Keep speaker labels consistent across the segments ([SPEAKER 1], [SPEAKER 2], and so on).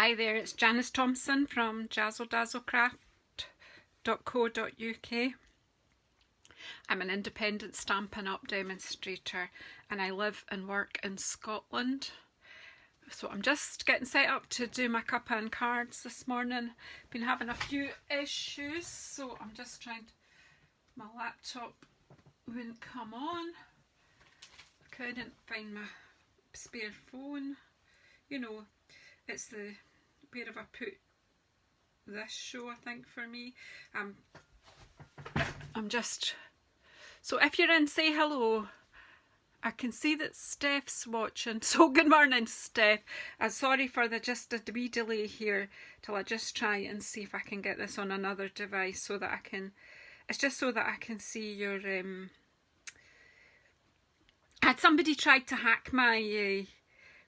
[SPEAKER 1] Hi there, it's Janice Thompson from JazzleDazzleCraft.co.uk. I'm an independent Stampin' Up demonstrator and I live and work in Scotland. So I'm just getting set up to do my Cuppa and cards this morning. Been having a few issues, so I'm just trying to, my laptop wouldn't come on. I couldn't find my spare phone. You know, it's the where have I put this show, I think, for me. I'm just, so if you're in, say hello. I can see that Steph's watching, so good morning, Steph. I'm sorry for the just a wee delay here till I just try and see if I can get this on another device so that I can, it's just so that I can see your had somebody tried to hack my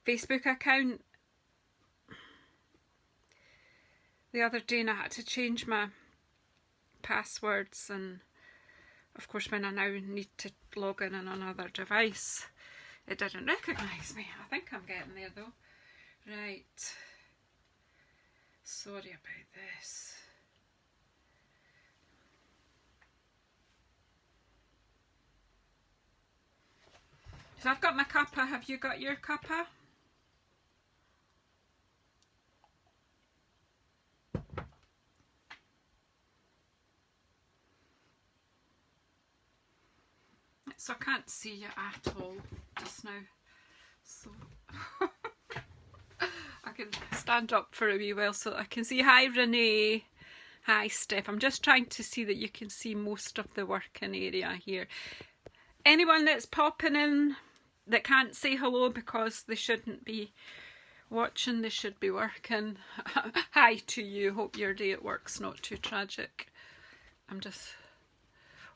[SPEAKER 1] Facebook account the other day and I had to change my passwords, and of course when I now need to log in on another device it didn't recognise me. I think I'm getting there though. Right, sorry about this. So I've got my Cuppa. Have you got your Cuppa? So I can't see you at all just now, so I can stand up for a wee while so I can see. Hi Renee, hi Steph. I'm just trying to see that you can see most of the working area here. Anyone that's popping in that can't say hello because they shouldn't be watching, they should be working. Hi to you, hope your day at work's not too tragic. I'm just,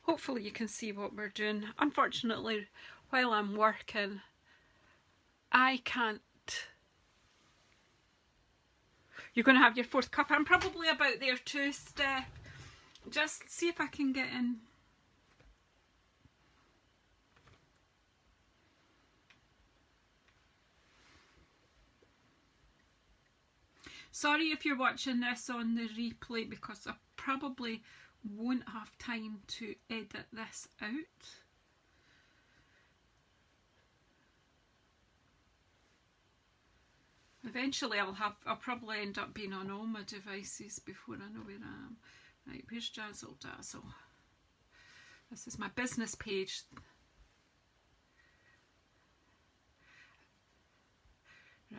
[SPEAKER 1] hopefully you can see what we're doing. Unfortunately, while I'm working, I can't. You're going to have your fourth cup. I'm probably about there too, Steph. Just see if I can get in. Sorry if you're watching this on the replay because I probably won't have time to edit this out. Eventually I'll probably end up being on all my devices before I know where I am. Right, where's Jazzle Dazzle? This is my business page.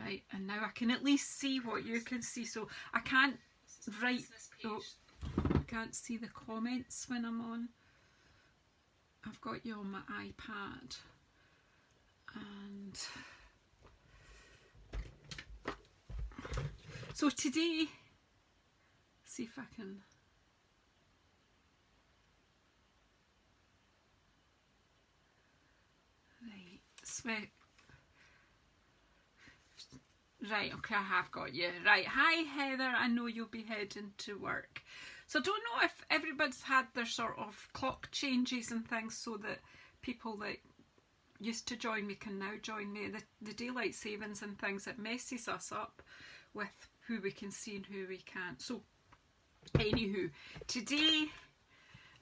[SPEAKER 1] Right, and now I can at least see what you can see. So I can't write, oh, I can't see the comments when I'm on. I've got you on my iPad. And so today, see if I can. Right, sweat. Right, okay, I have got you. Right, hi Heather, I know you'll be heading to work. So I don't know if everybody's had their sort of clock changes and things so that people that used to join me can now join me. The daylight savings and things, it messes us up with who we can see and who we can't. So anywho, today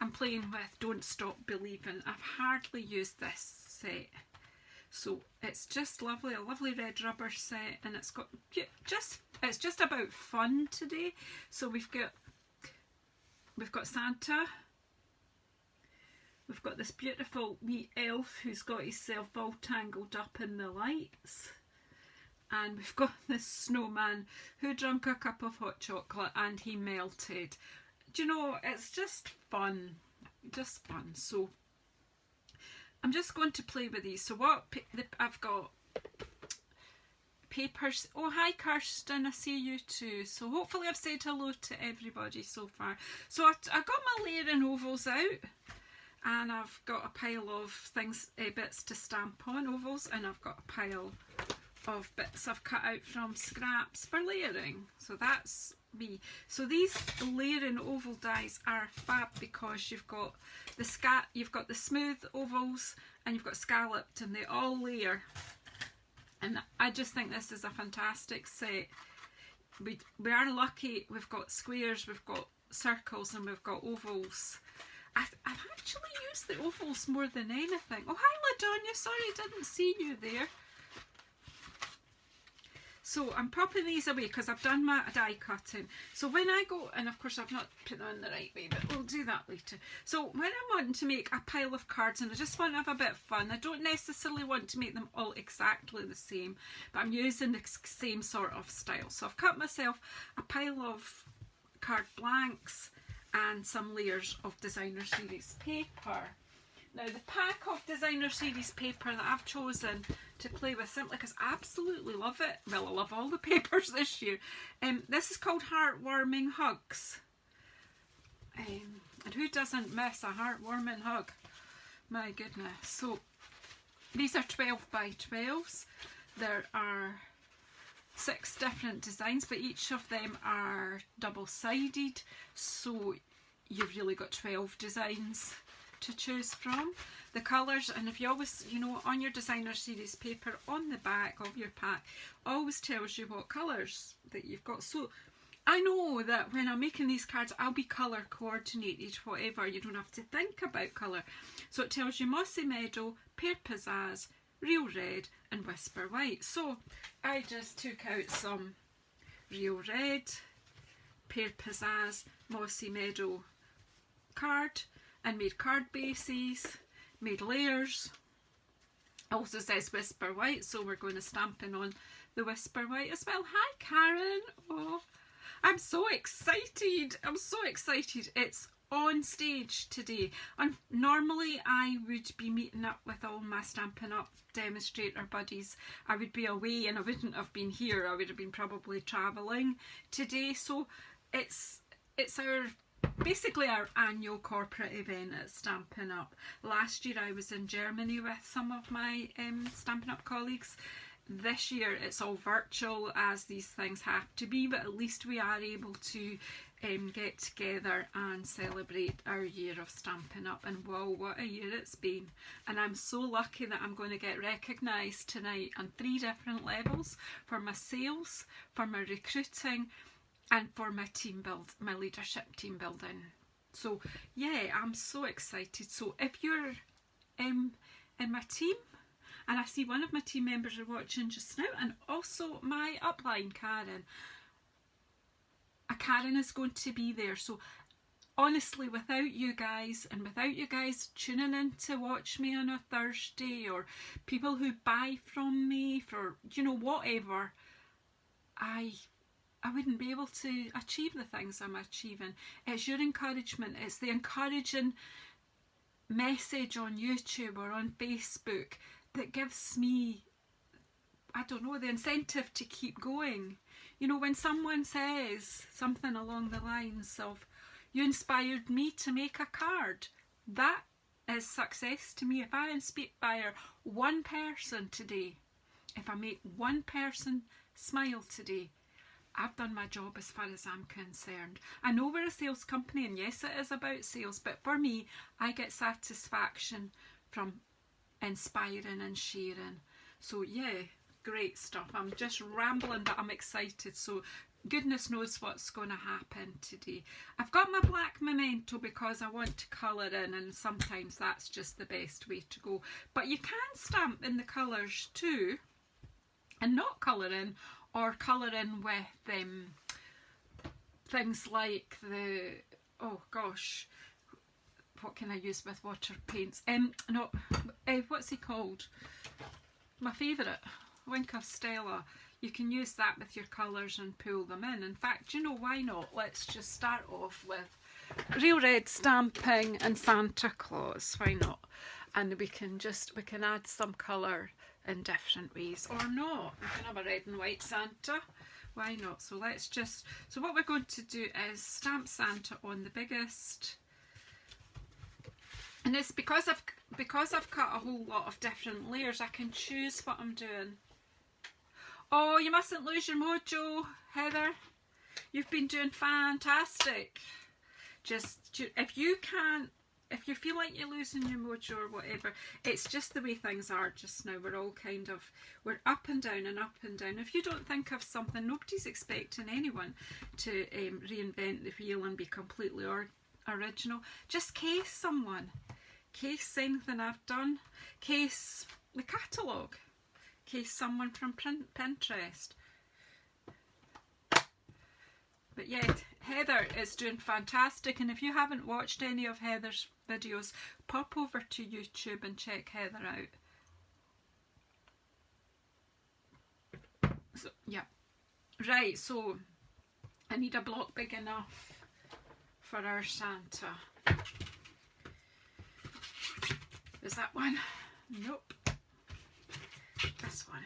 [SPEAKER 1] I'm playing with Don't Stop Believing. I've hardly used this set. So it's just lovely, a lovely red rubber set, and it's got it's just about fun today. So we've got Santa, we've got this beautiful wee elf who's got himself all tangled up in the lights, and we've got this snowman who drank a cup of hot chocolate and he melted. Do you know, it's just fun, just fun. So I'm just going to play with these. So what I've got papers. Oh, hi Kirsten, I see you too. So hopefully I've said hello to everybody so far. So I got my layering ovals out, and I've got a pile of things, bits to stamp on, ovals, and I've got a pile of bits I've cut out from scraps for layering. So that's me. So these layering oval dies are fab because you've got the smooth ovals and you've got scalloped, and they all layer. And I just think this is a fantastic set. we are lucky. We've got squares, we've got circles, and we've got ovals. I've actually used the ovals more than anything. Oh, hi LaDonia, sorry didn't see you there. So I'm popping these away because I've done my die cutting. So when I go, and of course I've not put them in the right way, but we'll do that later. So when I'm wanting to make a pile of cards and I just want to have a bit of fun, I don't necessarily want to make them all exactly the same, but I'm using the same sort of style. So I've cut myself a pile of card blanks and some layers of designer series paper. Now the pack of designer series paper that I've chosen to play with simply because I absolutely love it. Well, I love all the papers this year. This is called Heartwarming Hugs. And who doesn't miss a heartwarming hug? My goodness. So these are 12 by 12s. There are 6 different designs, but each of them are double-sided. So you've really got 12 designs to choose from. The colours, and if you always, you know, on your designer series paper on the back of your pack always tells you what colours that you've got. So I know that when I'm making these cards I'll be colour coordinated, whatever, you don't have to think about colour. So it tells you Mossy Meadow, Pear Pizzazz, Real Red and Whisper White. So I just took out some Real Red, Pear Pizzazz, Mossy Meadow card and made card bases, made layers. Also says Whisper White, so we're going to stamping on the Whisper White as well. Hi Karen. Oh, I'm so excited. I'm so excited. It's on stage today. And normally I would be meeting up with all my Stampin' Up demonstrator buddies. I would be away and I wouldn't have been here. I would have been probably travelling today. So it's our basically our annual corporate event at Stampin' Up. Last year I was in Germany with some of my Stampin' Up colleagues. This year it's all virtual as these things have to be, but at least we are able to get together and celebrate our year of Stampin' Up. And wow, what a year it's been. And I'm so lucky that I'm going to get recognised tonight on 3 different levels for my sales, for my recruiting and for my team build, my leadership team building. So yeah, I'm so excited. So if you're in my team, and I see one of my team members are watching just now, and also my upline Karen. Karen is going to be there. So honestly, without you guys, and without you guys tuning in to watch me on a Thursday, or people who buy from me for, you know, whatever, I wouldn't be able to achieve the things I'm achieving. It's your encouragement. It's the encouraging message on YouTube or on Facebook that gives me, I don't know, the incentive to keep going. You know, when someone says something along the lines of, you inspired me to make a card, that is success to me. If I inspire one person today, if I make one person smile today, I've done my job as far as I'm concerned. I know we're a sales company, and yes, it is about sales, but for me, I get satisfaction from inspiring and sharing. So yeah, great stuff. I'm just rambling, but I'm excited. So goodness knows what's going to happen today. I've got my black memento because I want to colour in, and sometimes that's just the best way to go. But you can stamp in the colours too, and not colour in, or colour in with things like the, oh gosh, what can I use with water paints? What's he called? My favourite, Wink of Stella. You can use that with your colours and pull them in. In fact, you know, why not? Let's just start off with Real Red stamping and Santa Claus. Why not? And we can add some colour in different ways, or not. We can have a red and white Santa. Why not? So let's just, so what we're going to do is stamp Santa on the biggest. And it's because I've cut a whole lot of different layers, I can choose what I'm doing. Oh, you mustn't lose your mojo, Heather. You've been doing fantastic. Just, if you can't if you feel like you're losing your mojo or whatever, it's just the way things are just now. We're all kind of, we're up and down and up and down. If you don't think of something, nobody's expecting anyone to reinvent the wheel and be completely original. Just case someone. Case anything I've done. Case the catalogue. Case someone from Pinterest. But yeah, Heather is doing fantastic, and if you haven't watched any of Heather's videos, pop over to YouTube and check Heather out. So yeah, right, so I need a block big enough for our Santa. Is that one? Nope. This one.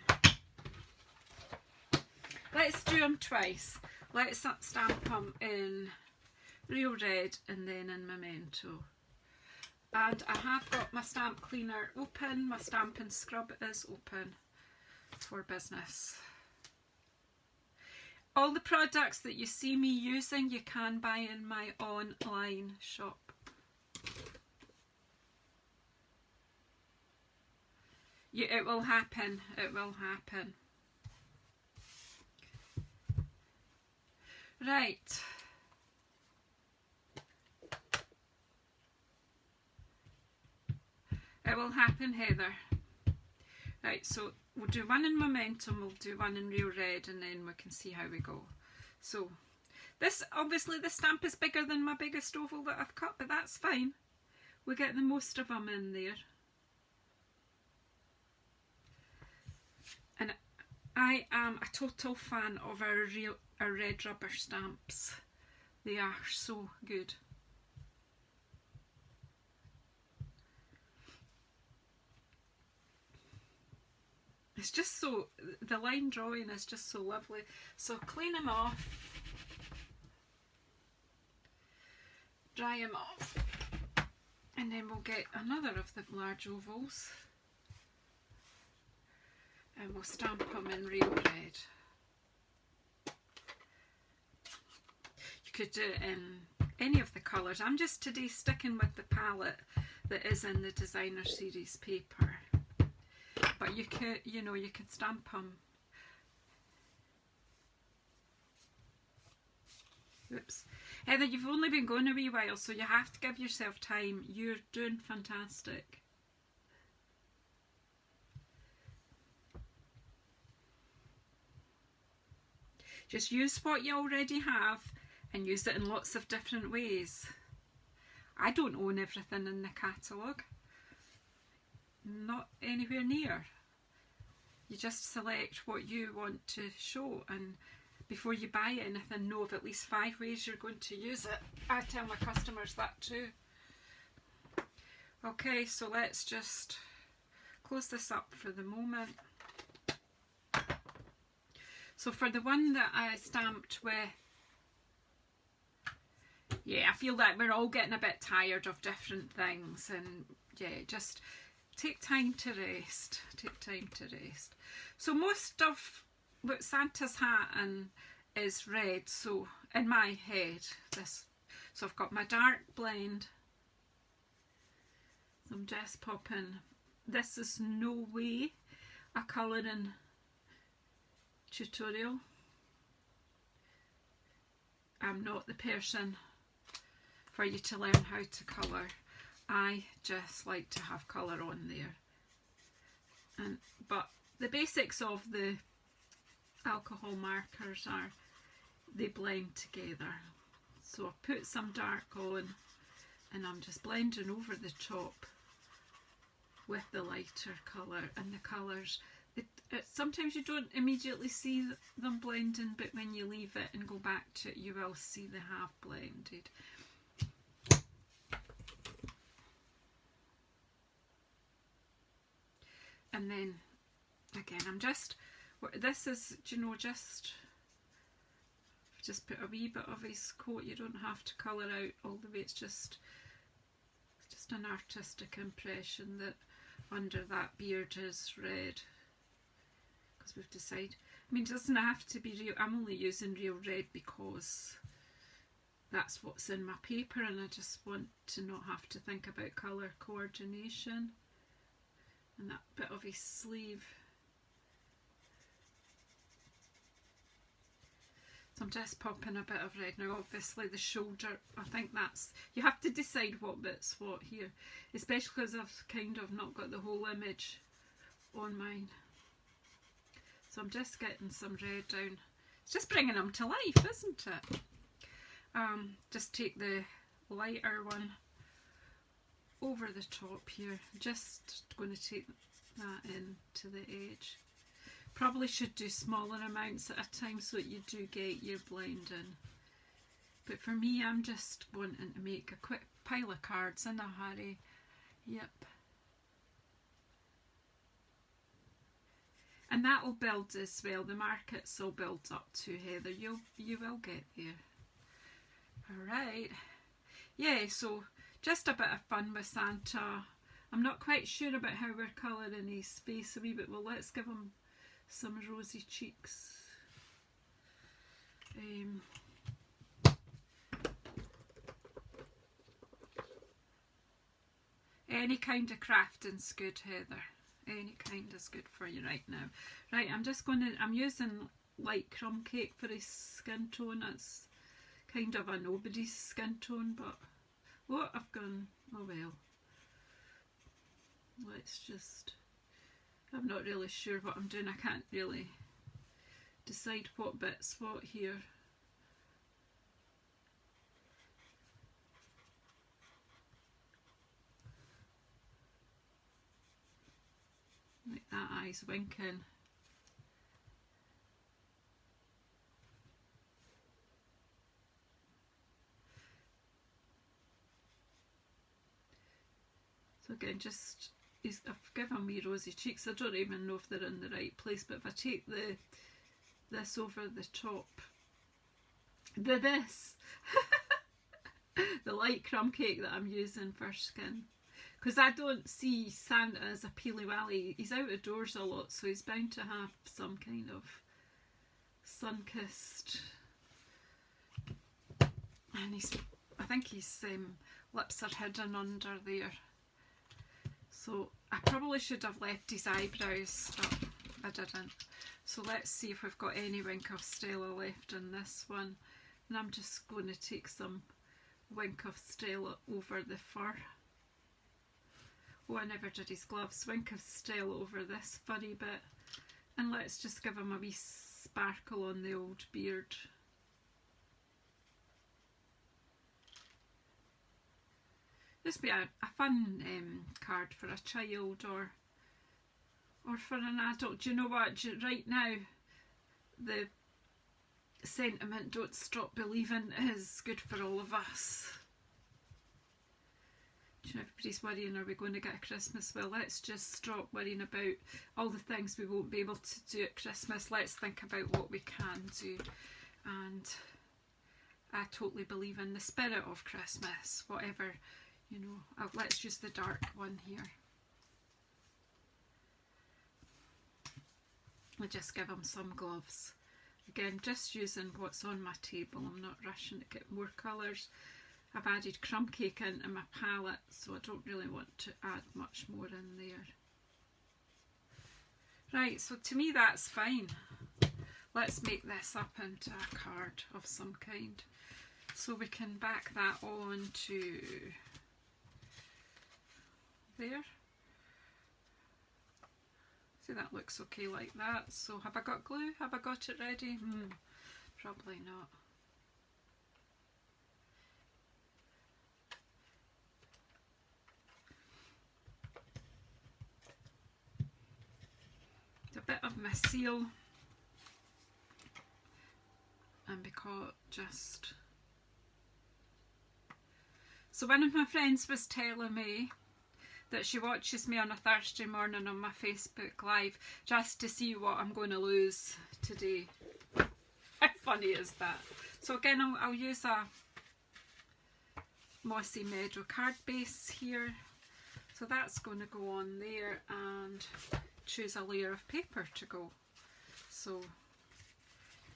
[SPEAKER 1] Let's do them twice. Let's stamp them in Real Red and then in Memento. And I have got my stamp cleaner open, my stamping scrub is open for business. All the products that you see me using you can buy in my online shop. It will happen, it will happen. Right. It will happen, Heather. Right, so we'll do one in Momentum, we'll do one in Real Red, and then we can see how we go. So, this, obviously the stamp is bigger than my biggest oval that I've cut, but that's fine. We get the most of them in there. And I am a total fan of our red rubber stamps. They are so good. It's just so, the line drawing is just so lovely. So clean them off, dry them off, and then we'll get another of the large ovals and we'll stamp them in Real Red. You could do it in any of the colours. I'm just today sticking with the palette that is in the Designer Series paper. But you could, you know, you could stamp them. Oops. Heather, you've only been going a wee while, so you have to give yourself time. You're doing fantastic. Just use what you already have and use it in lots of different ways. I don't own everything in the catalogue. Not anywhere near. You just select what you want to show, and before you buy anything, know of at least 5 ways you're going to use it. I tell my customers that too. Okay, so let's just close this up for the moment. So for the one that I stamped with, yeah, I feel like we're all getting a bit tired of different things, and yeah, just take time to rest. Take time to rest. So most of what Santa's hat is red, so in my head, this. So I've got my dark blend. I'm just popping. This is no way a colouring tutorial. I'm not the person for you to learn how to colour. I just like to have colour on there. But the basics of the alcohol markers are they blend together. So I've put some dark on and I'm just blending over the top with the lighter colour, and the colours, sometimes you don't immediately see them blending, but when you leave it and go back to it, you will see they have blended. And then again, I'm just, this is, you know, just put a wee bit of his coat. You don't have to colour out all the way. It's just an artistic impression that under that beard is red, because we've decided, I mean, it doesn't have to be real. I'm only using Real Red because that's what's in my paper, and I just want to not have to think about colour coordination. And that bit of his sleeve. So I'm just popping a bit of red now. Obviously the shoulder, I think that's, you have to decide what bit's what here, especially because I've kind of not got the whole image on mine. So I'm just getting some red down. It's just bringing them to life, isn't it? Just take the lighter one over the top here. Just going to take that in to the edge. Probably should do smaller amounts at a time so that you do get your blend in. But for me, I'm just wanting to make a quick pile of cards in a hurry. Yep. And that will build as well. The markets will build up to Heather. You will get there. Alright. Yeah, so just a bit of fun with Santa. I'm not quite sure about how we're colouring his face a wee bit. Well, let's give him some rosy cheeks. Any kind of crafting's good, Heather. Any kind is good for you right now. Right, I'm using light crumb cake for his skin tone. It's kind of a nobody's skin tone, but what I've gone, oh well. Let's just, I'm not really sure what I'm doing. I can't really decide what bit's what here. Like that eye's winking. So again, just, I've given me rosy cheeks. I don't even know if they're in the right place, but if I take this over the top, the light crumb cake that I'm using for skin, because I don't see Santa as a peely-wally. He's out of doors a lot, so he's bound to have some kind of sun-kissed, and I think his lips are hidden under there. So I probably should have left his eyebrows, but I didn't. So let's see if we've got any Wink of Stella left in this one. And I'm just going to take some Wink of Stella over the fur. Oh, I never did his gloves. Wink of Stella over this furry bit. And let's just give him a wee sparkle on the old beard. This would be a fun card for a child or for an adult. Do you know what? Right now, the sentiment, don't stop believing, is good for all of us. Do you know, everybody's worrying, are we going to get a Christmas? Well, let's just stop worrying about all the things we won't be able to do at Christmas. Let's think about what we can do. And I totally believe in the spirit of Christmas, whatever. You know, let's use the dark one here. I'll just give him some gloves. Again, just using what's on my table. I'm not rushing to get more colours. I've added crumb cake into my palette, so I don't really want to add much more in there. Right, so to me that's fine. Let's make this up into a card of some kind. So we can back that on to there. See, that looks okay like that. So have I got glue? Have I got it ready? Probably not. It's a bit of my seal, and because just, so one of my friends was telling me that she watches me on a Thursday morning on my Facebook Live just to see what I'm going to lose today. How funny is that? So again, I'll use a Mossy Meadow card base here. So that's going to go on there, and choose a layer of paper to go. So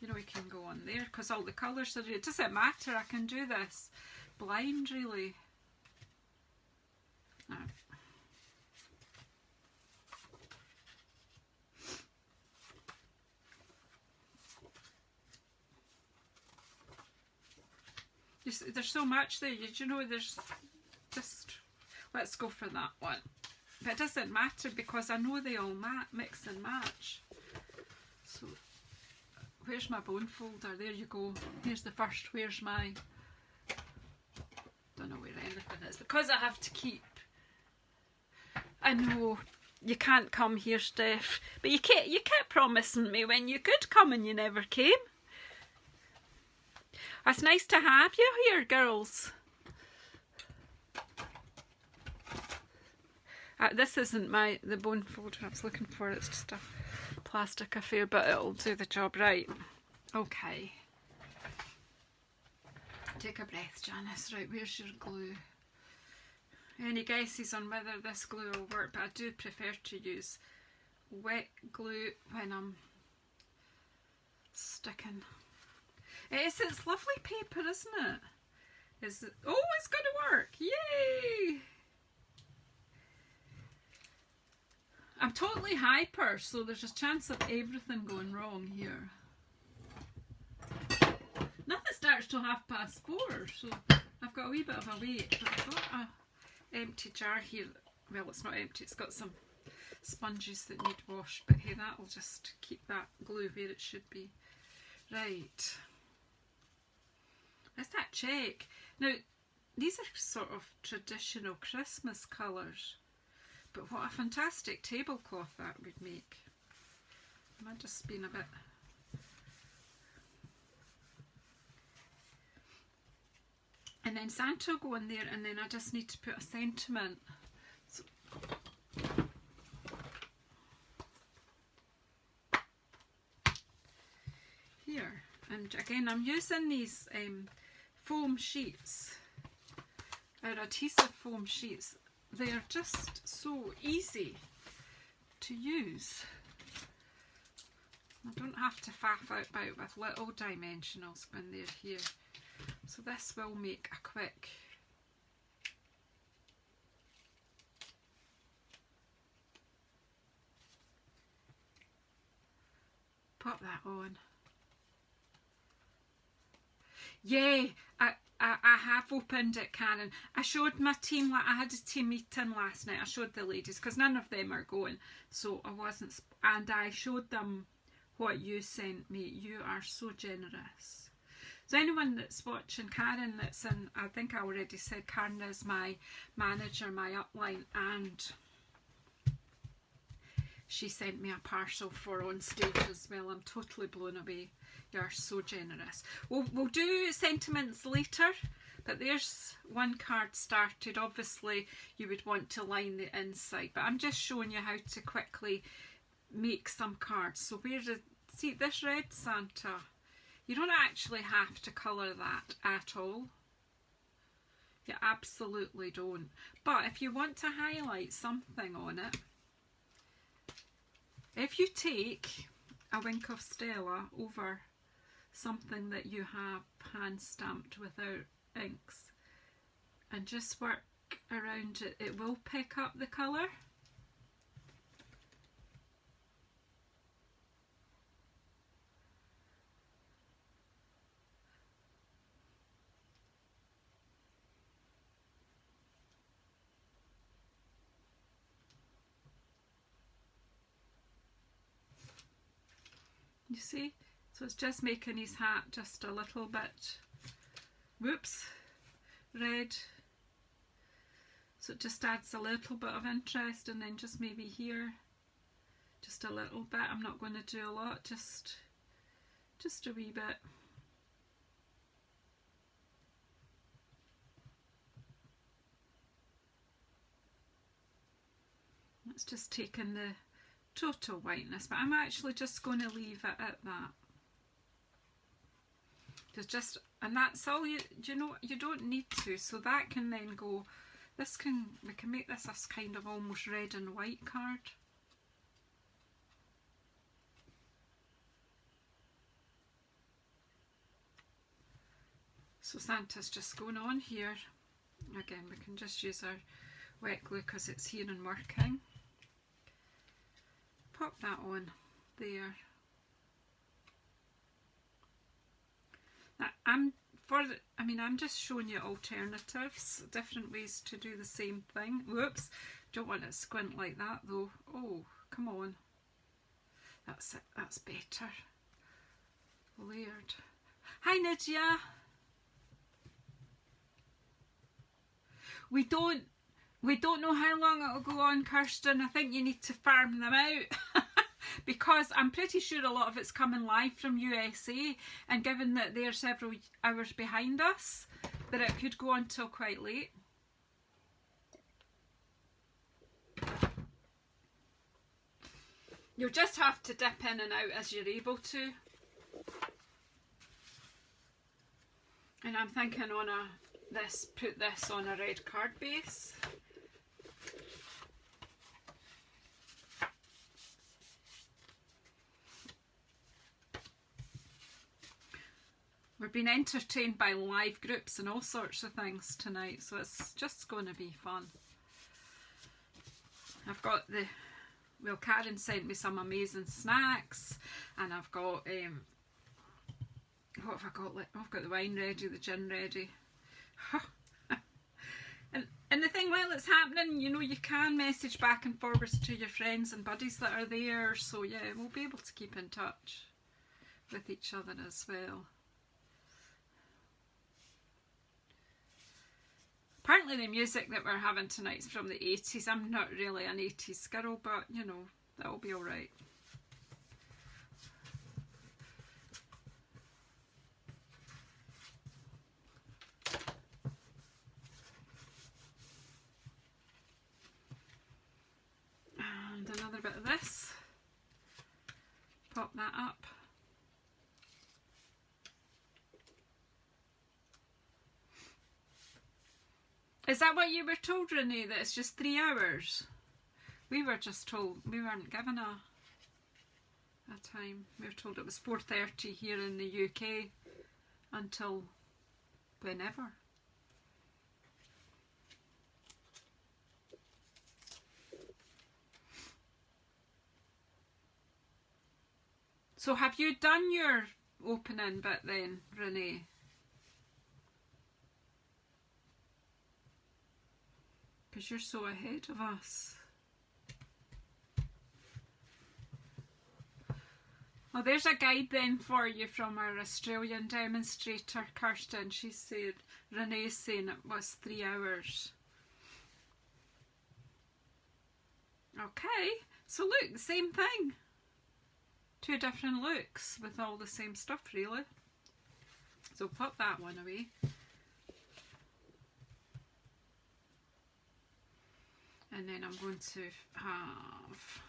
[SPEAKER 1] You know, we can go on there because all the colours are, it doesn't matter, I can do this blind really. There's so much there, you know, there's just, let's go for that one. But it doesn't matter because I know they all mix and match. So, where's my bone folder? There you go. Here's the first, where's my, don't know where anything is, because I have to keep, I know, you can't come here, Steph, but you kept promising me when you could come and you never came. It's nice to have you here, girls. This isn't the bone folder I was looking for. It's just a plastic affair, but it'll do the job right. Okay. Take a breath, Janice. Right, where's your glue? Any guesses on whether this glue will work? But I do prefer to use wet glue when I'm sticking. It's lovely paper, isn't it? Is it? Oh, it's going to work! Yay! I'm totally hyper, so there's a chance of everything going wrong here. Nothing starts till 4:30, so I've got a wee bit of a wait. But I've got an empty jar here. Well, it's not empty, it's got some sponges that need washed, but hey, that'll just keep that glue where it should be. Right. Let's that check. Now, these are sort of traditional Christmas colours, but what a fantastic tablecloth that would make. Am I just being a bit... And then Santa will go in there, and then I just need to put a sentiment. So, here, and again I'm using these foam sheets, or adhesive foam sheets. They are just so easy to use. I don't have to faff about with little dimensionals when they're here. So this will make a quick pop that on. Yay! I have opened it, Karen. I showed my team, like I had a team meeting last night. I showed the ladies because none of them are going, so I wasn't, and I showed them what you sent me. You are so generous. So anyone that's watching, Karen, that's in, I think I already said Karen is my manager, my upline, and she sent me a parcel for on stage as well. I'm totally blown away. You're so generous. We'll do sentiments later, but there's one card started. Obviously you would want to line the inside, but I'm just showing you how to quickly make some cards. So see this red Santa, you don't actually have to colour that at all. You absolutely don't. But if you want to highlight something on it, if you take a wink of Stella over something that you have hand stamped without inks and just work around it, it will pick up the colour. You see? So it's just making his hat just a little bit, whoops, red. So it just adds a little bit of interest, and then just maybe here, just a little bit. I'm not going to do a lot, just a wee bit. It's just taking the total whiteness, but I'm actually just going to leave it at that. There's and that's all you know, you don't need to, so that can then go, we can make this a kind of almost red and white card. So Santa's just going on here. Again, we can just use our wet glue because it's here and working. Pop that on there. Now, I'm just showing you alternatives, different ways to do the same thing. Whoops, don't want it to squint like that though. Oh, come on. That's it, that's better. Layered. Hi Nydia. We don't know how long it'll go on, Kirsten. I think you need to farm them out. Because I'm pretty sure a lot of it's coming live from USA, and given that they're several hours behind us, that it could go on till quite late. You'll just have to dip in and out as you're able to. And I'm thinking on put this on a red card base. We're being entertained by live groups and all sorts of things tonight, so it's just going to be fun. I've got well, Karen sent me some amazing snacks, and I've got, what have I got? I've got the wine ready, the gin ready. And the thing, while it's happening, you know, you can message back and forwards to your friends and buddies that are there, so yeah, we'll be able to keep in touch with each other as well. Apparently the music that we're having tonight is from the 80s. I'm not really an 80s girl, but you know, that'll be alright. And another bit of this. Pop that up. Is that what you were told, Renee, that it's just 3 hours? We were just told, we weren't given a time. We were told it was 4:30 here in the UK until whenever. So have you done your opening bit then, Renee? Because you're so ahead of us. Well, there's a guide then for you from our Australian demonstrator, Kirsten. She said, Renee's saying it was 3 hours. Okay, so look, the same thing. 2 different looks with all the same stuff, really. So pop that one away. And then I'm going to have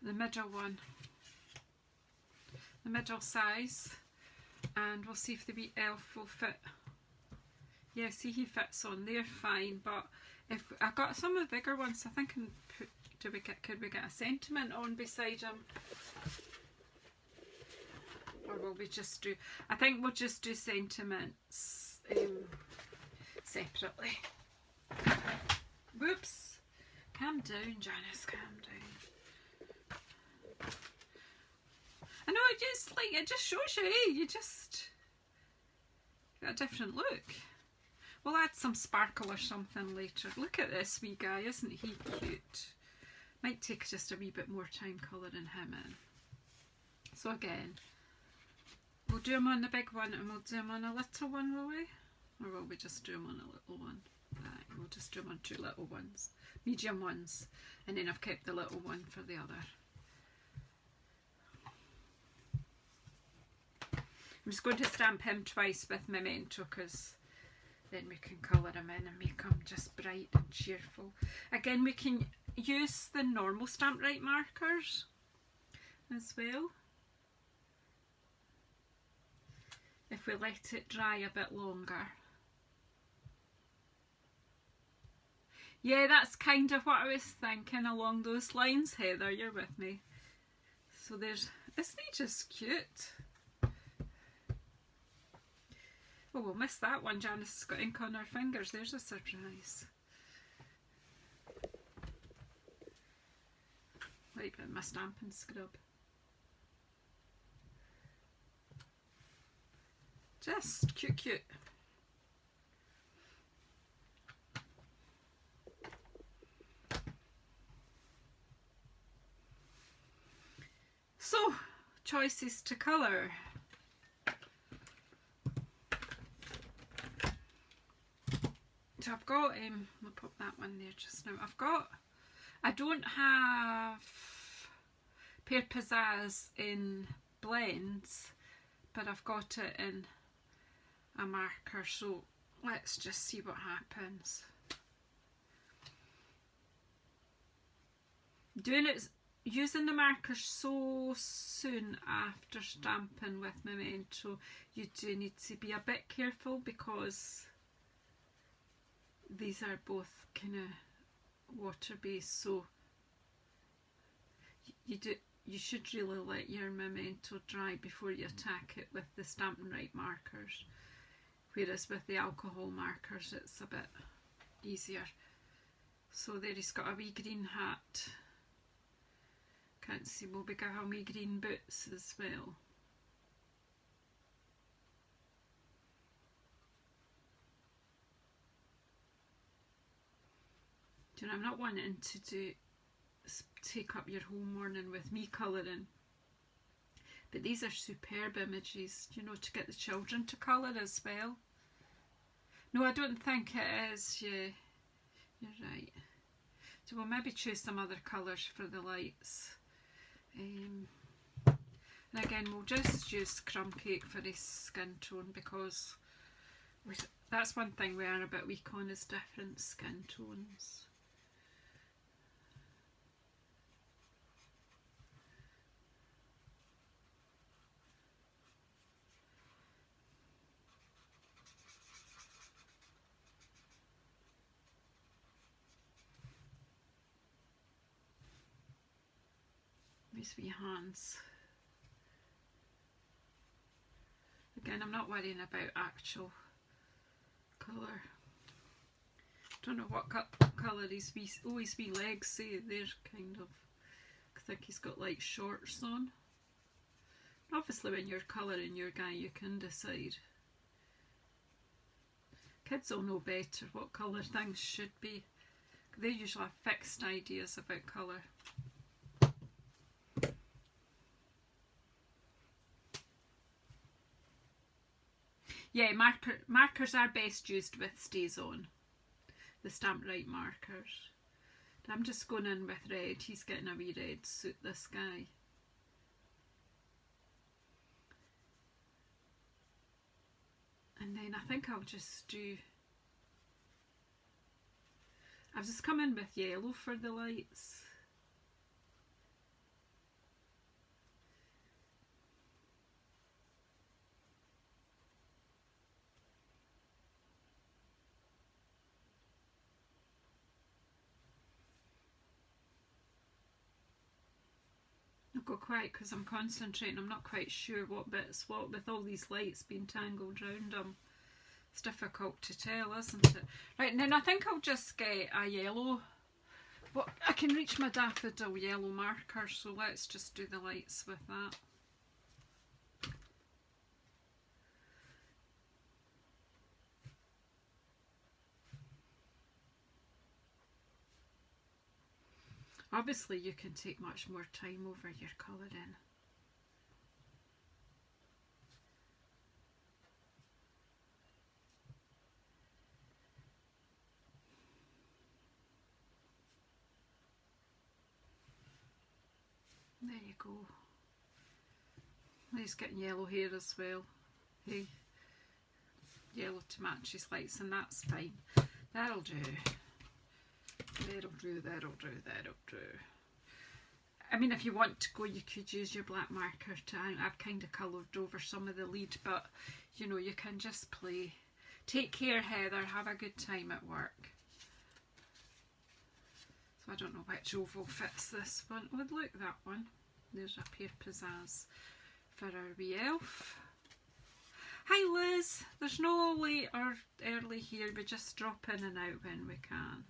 [SPEAKER 1] the middle one, the middle size, and we'll see if the wee elf will fit. Yeah, see, he fits on there fine, but if I got some of the bigger ones, I think could we get a sentiment on beside him? Or will we just do, I think we'll just do sentiments separately. Whoops. Calm down, Janice, calm down. I know, it just shows you, you just got a different look. We'll add some sparkle or something later. Look at this wee guy, isn't he cute? Might take just a wee bit more time colouring him in. So again, we'll do him on the big one and we'll do him on a little one, will we? Or will we just do them on a little one? Right, we'll just do them on 2 little ones, medium ones, and then I've kept the little one for the other. I'm just going to stamp him twice with Memento because then we can colour him in and make him just bright and cheerful. Again, we can use the normal Stamp-Right markers as well, if we let it dry a bit longer. Yeah, that's kind of what I was thinking along those lines, Heather, you're with me. So there's, isn't he just cute? Oh, we'll miss that one. Janice has got ink on her fingers. There's a surprise. Right, but my stamping scrub. Just cute, cute. So, choices to colour. So I've got, I'll put that one there just now. I don't have Pear Pizzazz in blends, but I've got it in a marker, so let's just see what happens. Using the marker so soon after stamping with Memento, you do need to be a bit careful because these are both kind of water based, so you should really let your Memento dry before you attack it with the Stampin' Right markers, whereas with the alcohol markers it's a bit easier. So there he's got a wee green hat. Can't see, we'll be giving wee green boots as well. Do you know, I'm not wanting to take up your whole morning with me colouring, but these are superb images, you know, to get the children to colour as well. No, I don't think it is. Yeah, you're right. So we'll maybe choose some other colours for the lights. And again, we'll just use Crumb Cake for his skin tone, because that's one thing we are a bit weak on, is different skin tones. These wee hands. Again, I'm not worrying about actual colour. Don't know what colour his wee legs say. They're kind of, I think he's got like shorts on. Obviously when you're colouring your guy you can decide. Kids will know better what colour things should be. They usually have fixed ideas about colour. Yeah, markers are best used with Stays On, the Stampin' Right markers. I'm just going in with red. He's getting a wee red suit, this guy. And then I think I'll just come in with yellow for the lights. I'll go quiet because I'm concentrating. I'm not quite sure what bit's what with all these lights being tangled around them. It's difficult to tell, isn't it? Right, and then I think I'll just get a yellow. Well, I can reach my daffodil yellow marker, so let's just do the lights with that. Obviously you can take much more time over your colouring. There you go. He's getting yellow hair as well. Hey, yellow to match his lights, and that's fine. That'll do. That'll do, that'll do, that'll do. I mean, if you want to go, you could use your black marker to, I've kind of coloured over some of the lead, but you know, you can just play. Take care, Heather, have a good time at work. So I don't know which oval fits this one. Oh, look, that one. There's a Pear Pizzazz for our wee elf. Hi Liz, there's no late or early here, we just drop in and out when we can.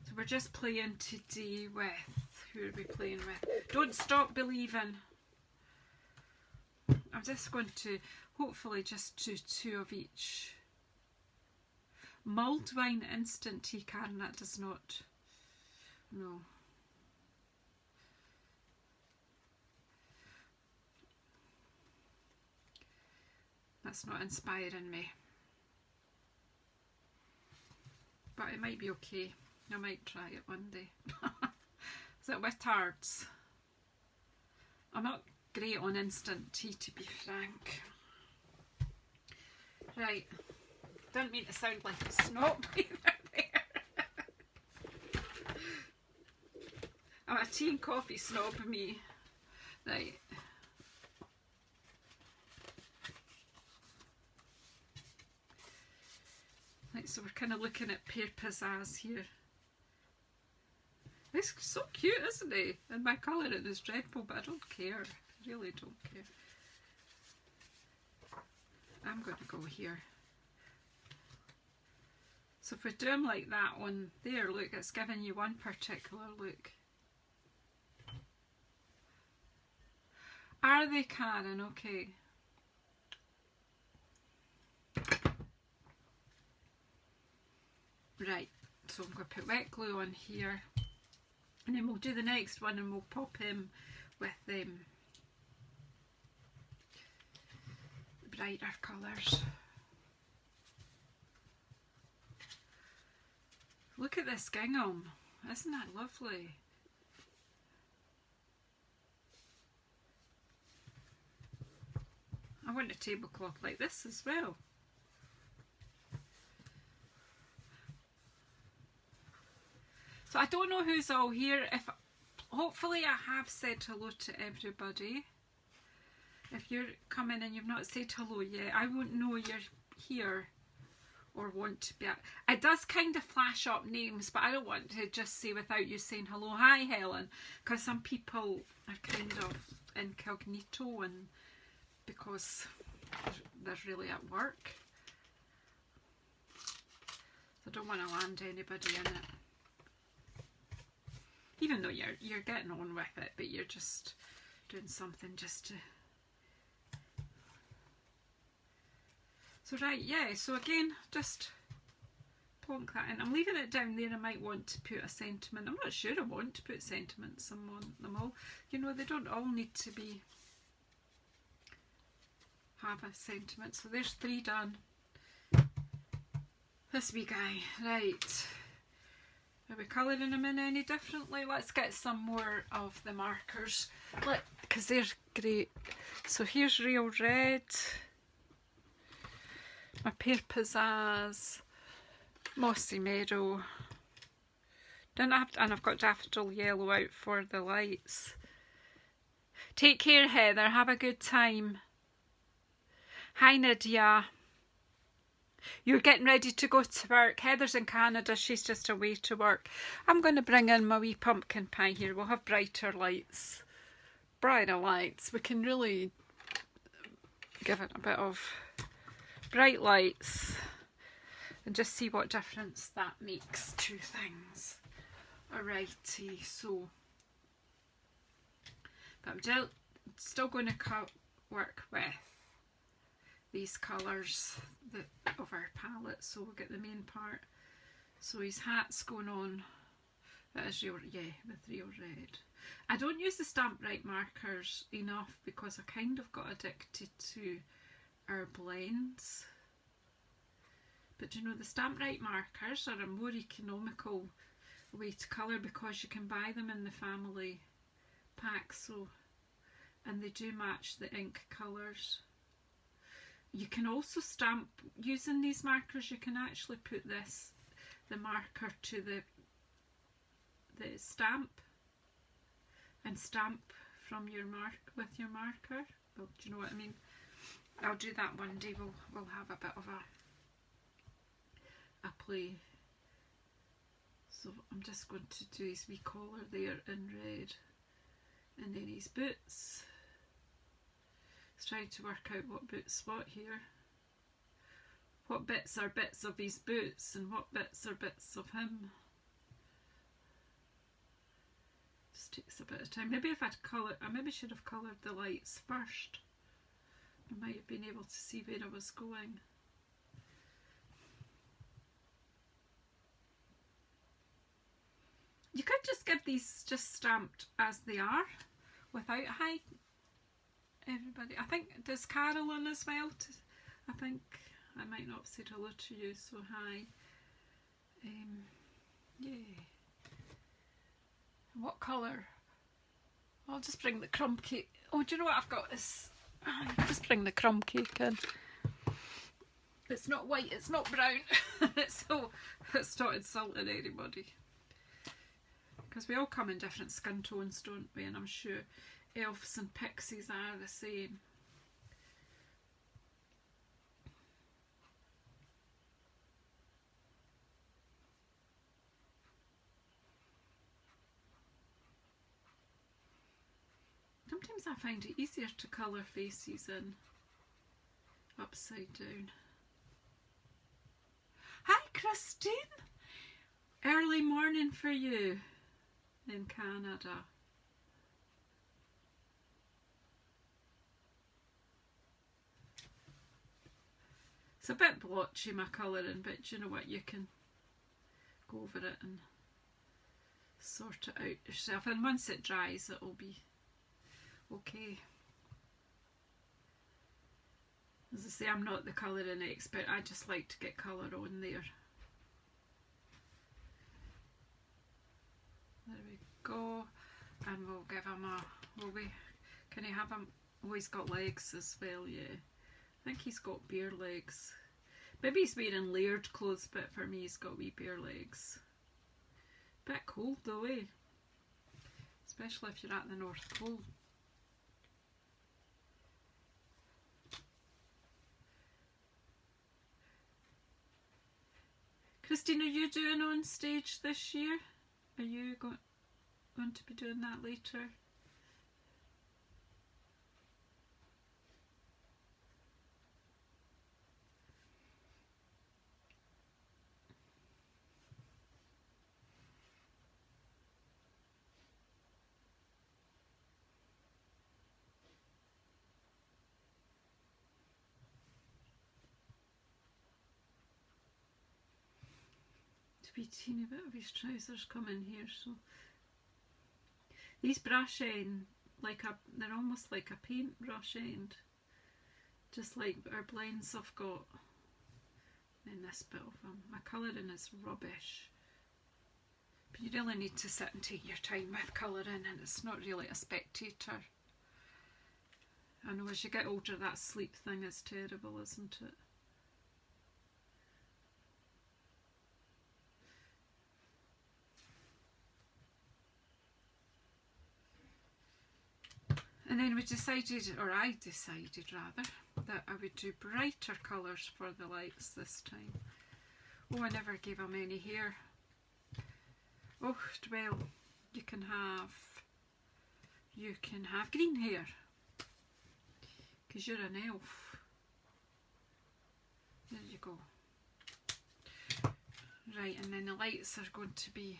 [SPEAKER 1] So we're just playing today with, who are we playing with? Don't Stop Believing. I'm just going to hopefully just do 2 of each. Mulled wine instant tea, Karen, that does not, no. That's not inspiring me. But it might be okay. I might try it one day. Is it with tarts? I'm not great on instant tea, to be frank. Right. Don't mean to sound like a snob either there. I'm a tea and coffee snob, me. Right. Right, so we're kind of looking at pear pizzazz here. It's so cute, isn't it? And my colouring is dreadful, but I don't care. I really don't care. I'm going to go here. So if we do them like that one there, look, it's giving you one particular look. Are they, Karen? Okay. Right, so I'm going to put wet glue on here, and then we'll do the next one and we'll pop him with brighter colours. Look at this gingham, isn't that lovely? I want a tablecloth like this as well. So I don't know who's all here. If hopefully I have said hello to everybody. If you're coming and you've not said hello yet, I won't know you're here or want to be. It does kind of flash up names, but I don't want to just say without you saying hello, hi Helen, because some people are kind of incognito and because they're really at work. So I don't want to land anybody in it. Even though you're getting on with it, but you're just doing something just to... So right, yeah, so again, just plonk that in. I'm leaving it down there. I might want to put a sentiment. I'm not sure I want to put sentiments on them all. You know, they don't all need to be... have a sentiment. So there's 3 done. This wee guy, right. Are we colouring them in any differently? Let's get some more of the markers, because they're great. So here's Real Red, my Pear Pizzazz, Mossy Meadow. Didn't have to, and I've got Daffodil Yellow out for the lights. Take care, Heather. Have a good time. Hi, Nadia. You're getting ready to go to work. Heather's in Canada. She's just away to work. I'm going to bring in my wee pumpkin pie here. We'll have brighter lights. Brighter lights. We can really give it a bit of bright lights and just see what difference that makes to things. Alrighty, so... But I'm still going to work with these colours of our palette, so we'll get the main part. So his hat's going on, that is real, yeah, with Real Red. I don't use the Stamp Right markers enough because I kind of got addicted to our blends. But you know, the Stamp Right markers are a more economical way to colour because you can buy them in the family pack, so, and they do match the ink colours. You can also stamp, using these markers, you can actually put the marker to the stamp and stamp from your with your marker. Well, do you know what I mean? I'll do that one day. We'll have a bit of a play. So I'm just going to do his wee collar there in red, and then his boots. Let's try to work out what boots what here. What bits are bits of his boots and what bits are bits of him. Just takes a bit of time. Maybe if I'd coloured, I maybe should have coloured the lights first. I might have been able to see where I was going. You could just give these just stamped as they are without hi everybody. I think, does Carolyn as well? I think I might not have said hello to you, so hi. Yeah. What colour? I'll just bring the crumb cake. Oh, do you know what I've got? Just bring the crumb cake in. It's not white, it's not brown. So it's not insulting anybody. Because we all come in different skin tones, don't we? And I'm sure elves and pixies are the same. Sometimes I find it easier to colour faces in upside down. Hi Christine! Early morning for you in Canada. It's a bit blotchy my colouring, but you know what, you can go over it and sort it out yourself, and once it dries it'll be okay. As I say, I'm not the colouring expert, I just like to get colour on there. There we go, and we'll give him a, can he have him, oh he's got legs as well, yeah. I think he's got bare legs. Maybe he's wearing layered clothes, but for me he's got wee bare legs. Bit cold though, eh? Especially if you're at the North Pole. Christine, are you doing on stage this year? Are you going to be doing that later? Wee teeny bit of his trousers come in here, so these brush end, they're almost like a paint brush end, just like our blends I've got in this bit of them. My colouring is rubbish, but you really need to sit and take your time with colouring, and it's not really a spectator. I know as you get older that sleep thing is terrible, isn't it? And then we decided, or I decided rather, that I would do brighter colours for the lights this time. Oh, I never gave him any hair. Oh, well, you can have green hair, because you're an elf. There you go. Right, and then the lights are going to be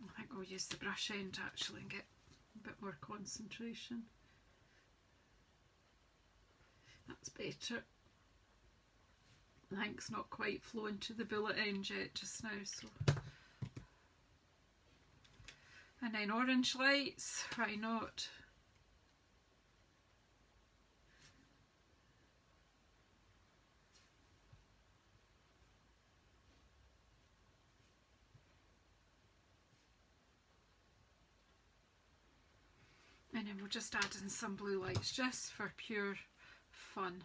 [SPEAKER 1] I think I'll use the brush end actually and get a bit more concentration. That's better. The ink's not quite flowing to the bullet end yet just now, so. And then orange lights, why not? And then we'll just add in some blue lights just for pure fun.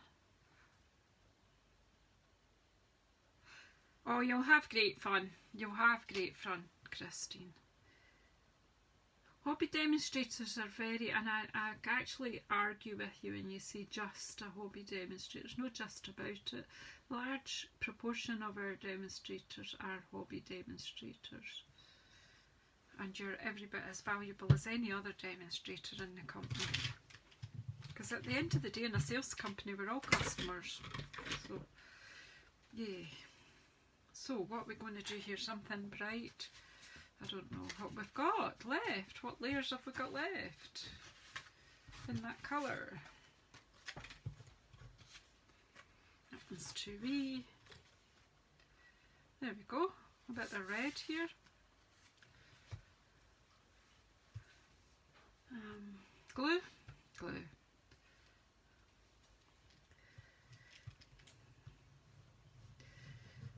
[SPEAKER 1] Oh, you'll have great fun. You'll have great fun, Christine. Hobby demonstrators are very, and I actually argue with you when you say just a hobby demonstrator. There's no just about it. A large proportion of our demonstrators are hobby demonstrators. And you're every bit as valuable as any other demonstrator in the company. Because at the end of the day, in a sales company, we're all customers. So, yeah. So, what we're going to do here, something bright. I don't know what we've got left. What layers have we got left in that colour? That one's too wee. There we go. A bit of red here. Glue.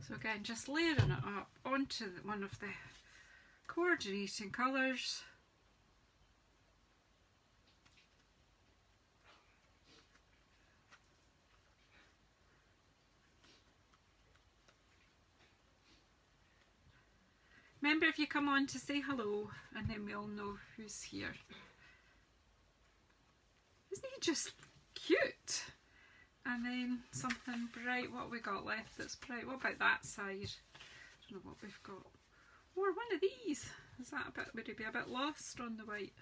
[SPEAKER 1] So again, just layering it up onto one of the coordinating colours. Remember, if you come on to say hello, and then we'll know who's here. Isn't he just cute? And then something bright. What have we got left that's bright? What about that side? I don't know what we've got. Or one of these. Is that a bit, would it be a bit lost on the white?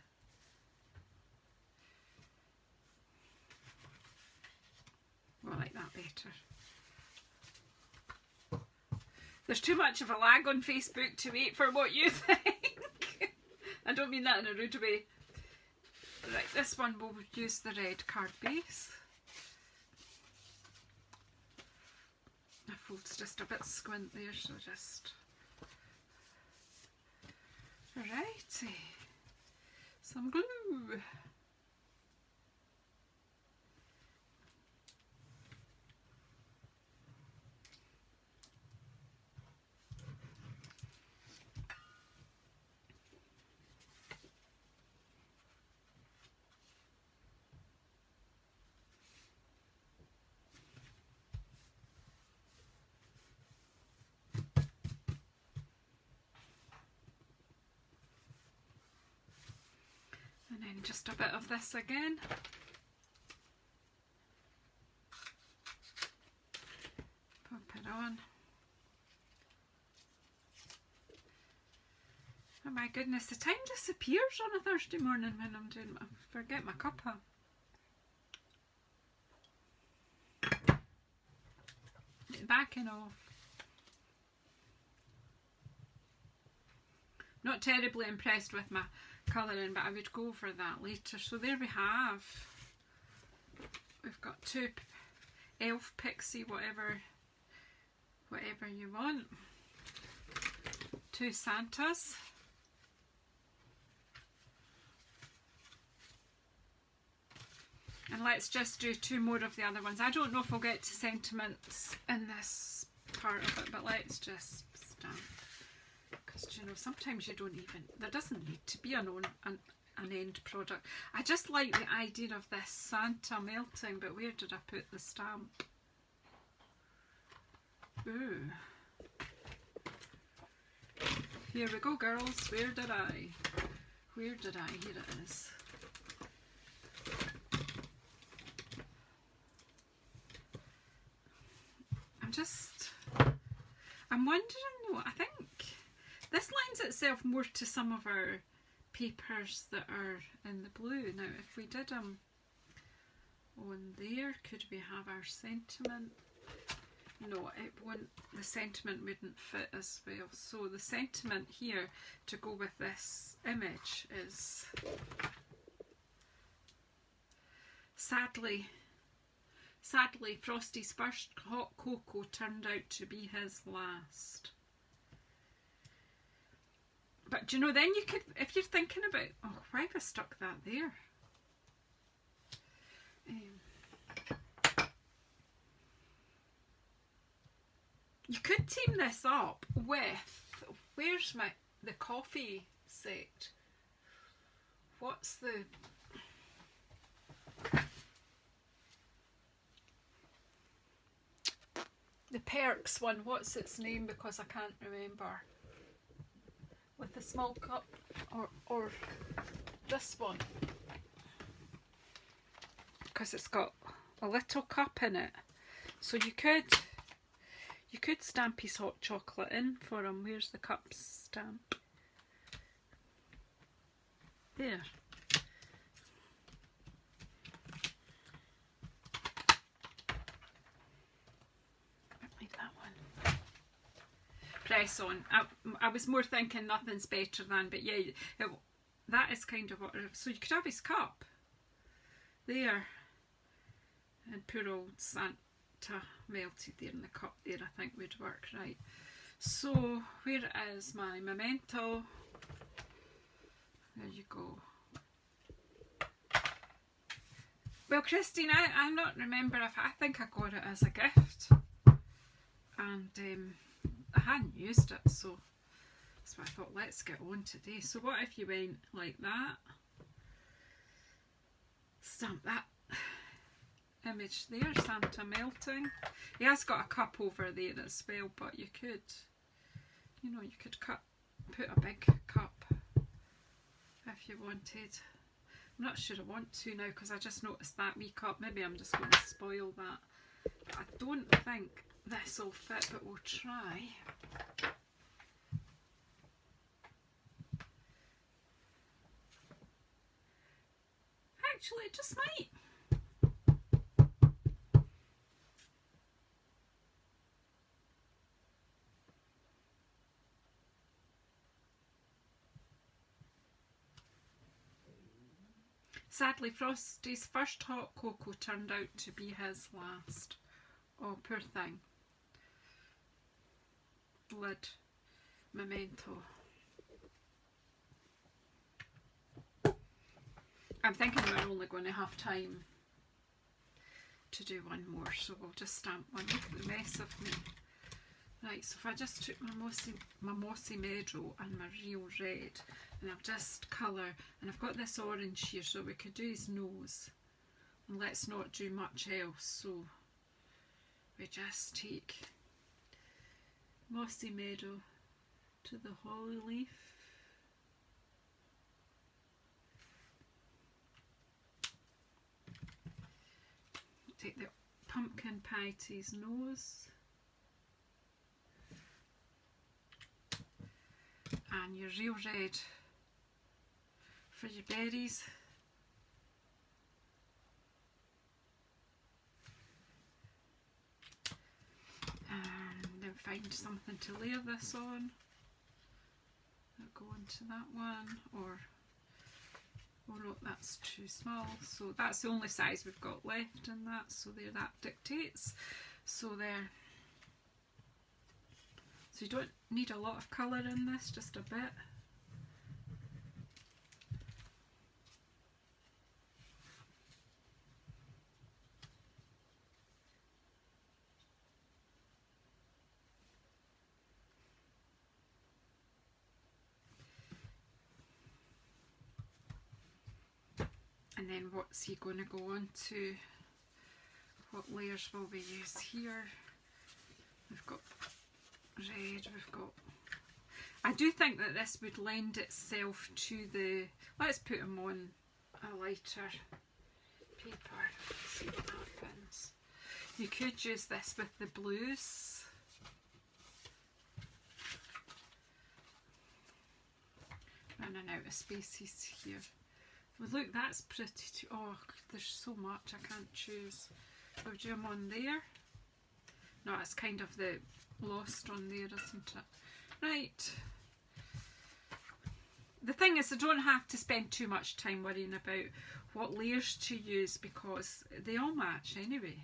[SPEAKER 1] I like that better. There's too much of a lag on Facebook to wait for what you think. I don't mean that in a rude way. Right, this one we'll use the red card base. My fold's just a bit squint there, so just... Righty. Some glue. And then just a bit of this again. Pop it on. Oh my goodness, the time disappears on a Thursday morning when I'm doing I forget my cuppa. Backing off. Not terribly impressed with my colouring, but I would go for that later. So there we have. We've got two elf, pixie, whatever you want. Two Santas. And let's just do two more of the other ones. I don't know if we'll get to sentiments in this part of it, but let's just stamp. Because, you know, sometimes you don't even, there doesn't need to be an end product. I just like the idea of this Santa melting, but where did I put the stamp? Ooh. Here we go, girls. Where did I? Here it is. I'm wondering though, I think this lends itself more to some of our papers that are in the blue. Now if we did them on there, could we have our sentiment? No, it wouldn't, the sentiment wouldn't fit as well. So the sentiment here to go with this image is sadly Frosty's first hot cocoa turned out to be his last. But you know, then you could, if you're thinking about, oh, why have I stuck that there? You could team this up with, where's the coffee set? What's the Perks one? What's its name? Because I can't remember. with the small cup or this one, because it's got a little cup in it. So you could stamp his hot chocolate in for him. Where's the cup stamp? There. Leave that one. Press on. I was more thinking nothing's better than, but yeah, that is kind of what. So you could have his cup there, and poor old Santa melted there in the cup there. I think would work right. So where is my memento? There you go. Well, Christine, I'm not remember if I think I got it as a gift, and I hadn't used it, so that's why I thought let's get on today. So what if you went like that, stamp that image there, Santa melting. He has got a cup over there as well, but you could, you know, you could put a big cup if you wanted. I'm not sure I want to now because I just noticed that wee cup. Maybe I'm just going to spoil that. But I don't think this will fit, but we'll try. Actually, it just might. Sadly, Frosty's first hot cocoa turned out to be his last. Oh, poor thing. Lid. Memento. I'm thinking we're only going to have time to do one more, so we'll just stamp one. Look at the mess of me. Right, so if I just took my mossy meadow and my real red, and I've just colour, and I've got this orange here, so we could do his nose, and let's not do much else. So we just take mossy meadow to the holly leaf, take the pumpkin pie to his nose, and your real red for your berries. And then find something to layer this on. I'll go into that one, or oh no, that's too small. So that's the only size we've got left in that, so there, that dictates. So there. So you don't need a lot of colour in this, just a bit. And then what's he going to go on to? What layers will we use here? We've got red, we've got... I do think that this would lend itself to the... Let's put him on a lighter paper, see what happens. You could use this with the blues. Running out of spaces here. Well, look, that's pretty too. Oh, there's so much I can't choose. We'll do them on there. No, it's kind of the lost on there, isn't it? Right. The thing is, I don't have to spend too much time worrying about what layers to use because they all match anyway.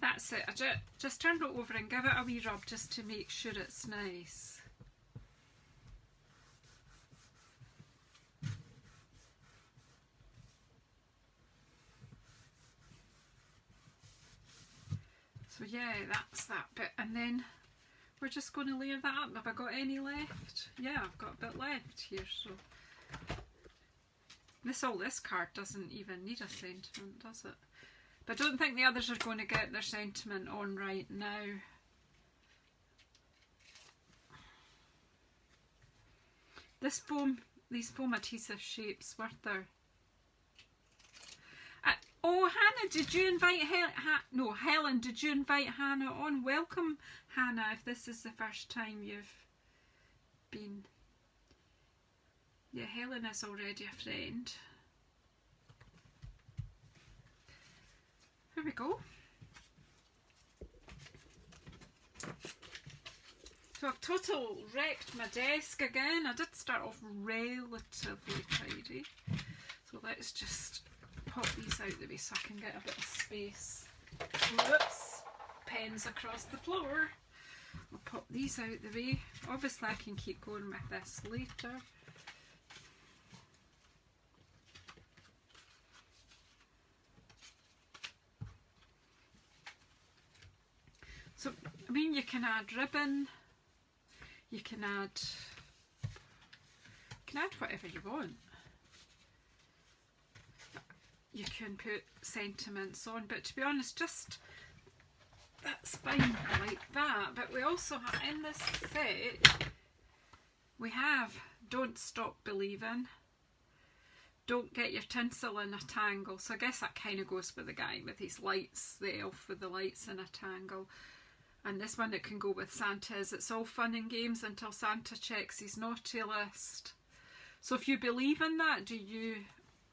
[SPEAKER 1] That's it. I just turn it over and give it a wee rub just to make sure it's nice. yeah, that's that bit, and then we're just going to layer that up. Have I got any left? Yeah, I've got a bit left here. So this card doesn't even need a sentiment, does it? But I don't think the others are going to get their sentiment on right now. These foam adhesive shapes were there. Oh, Hannah, did you invite Helen, did you invite Hannah on? Welcome, Hannah, if this is the first time you've been. Yeah, Helen is already a friend. Here we go. So I've total wrecked my desk again. I did start off relatively tidy. So let's just pop these out the way so I can get a bit of space. Whoops, pens across the floor. I'll pop these out the way. Obviously I can keep going with this later. So, I mean, you can add ribbon, you can add whatever you want. You can put sentiments on, but to be honest, just that's fine like that. But we also have, in this set, we have Don't Stop Believing, Don't Get Your Tinsel in a Tangle. So I guess that kind of goes with the guy with his lights, the elf with the lights in a tangle. And this one, it can go with Santa's. It's all fun and games until Santa checks his naughty list. So if you believe in that, do you...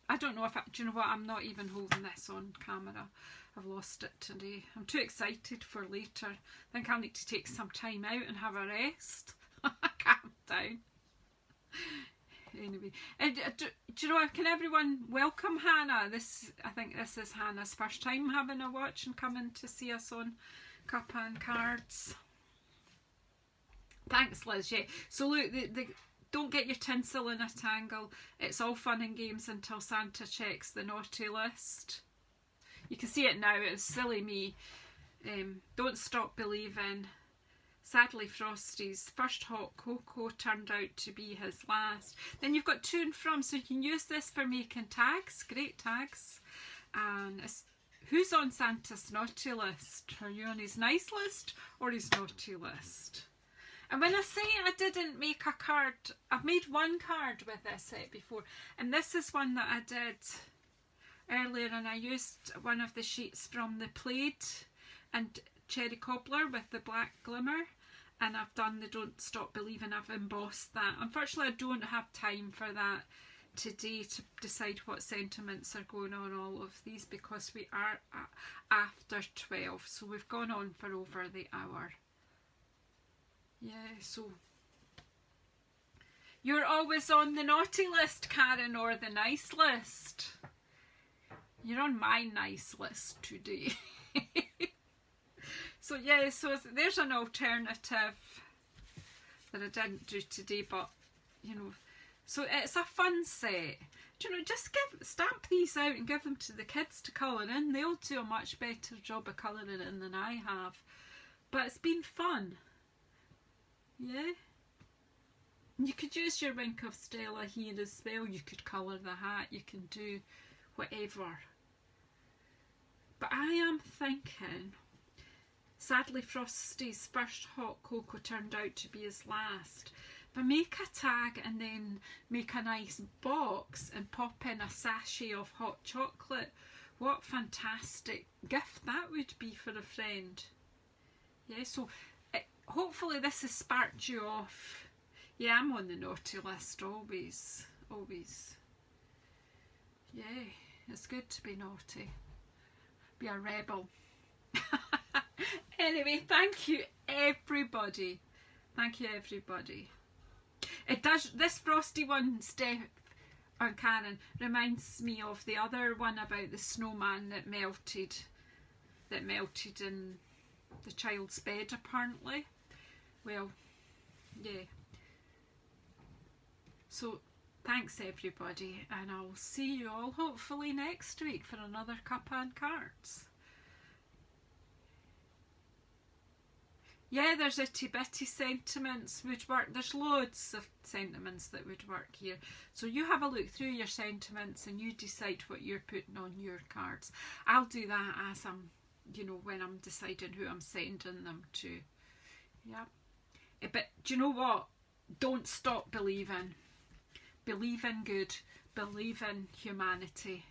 [SPEAKER 1] I don't know if... do you know what? I'm not even holding this on camera. I've lost it today. I'm too excited for later. I think I'll need to take some time out and have a rest. Calm down. Anyway, do you know, can everyone welcome Hannah? I think this is Hannah's first time having a watch and coming to see us on Cuppa and Cards. Thanks, Liz. Yeah. So look, the Don't Get Your Tinsel in a Tangle. It's all fun and games until Santa checks the naughty list. You can see it now. It's silly me. Don't Stop Believing. Sadly Frosty's first hot cocoa turned out to be his last. Then you've got to and from, so you can use this for making tags. Great tags. And it's who's on Santa's naughty list? Are you on his nice list or his naughty list? And when I say I didn't make a card, I've made one card with this set before, and this is one that I did earlier, and I used one of the sheets from the Plaid and Cherry Cobbler with the black glimmer, and I've done the Don't Stop Believing. I've embossed that. Unfortunately, I don't have time for that today to decide what sentiments are going on all of these, because we are after 12, so we've gone on for over the hour. Yeah, so you're always on the naughty list, Karen, or the nice list. You're on my nice list today. So yeah, so there's an alternative that I didn't do today, but you know, so it's a fun set. Do you know, just stamp these out and give them to the kids to colour in. They'll do a much better job of colouring in than I have. But it's been fun. Yeah. You could use your Wink of Stella here as well. You could colour the hat. You can do whatever. But I am thinking, sadly Frosty's first hot cocoa turned out to be his last. But make a tag and then make a nice box and pop in a sachet of hot chocolate. What fantastic gift that would be for a friend. Yeah, so hopefully this has sparked you off. Yeah, I'm on the naughty list always. Always. Yeah, it's good to be naughty. Be a rebel. Anyway, thank you everybody. Thank you everybody. It does, this frosty one, Steph and Karen, reminds me of the other one about the snowman that melted in the child's bed apparently. Well, yeah. So thanks everybody, and I'll see you all hopefully next week for another Cuppa and Cards. Yeah, there's itty bitty sentiments would work. There's loads of sentiments that would work here. So you have a look through your sentiments and you decide what you're putting on your cards. I'll do that as I'm, you know, when I'm deciding who I'm sending them to. Yeah. But do you know what? Don't stop believing. Believe in good. Believe in humanity.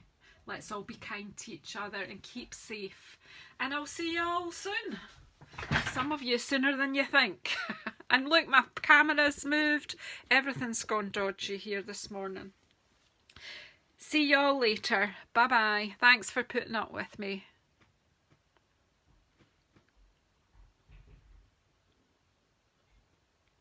[SPEAKER 1] Let's all be kind to each other and keep safe. And I'll see you all soon. Some of you sooner than you think. And look, my camera's moved. Everything's gone dodgy here this morning. See y'all later. Bye bye. Thanks for putting up with me.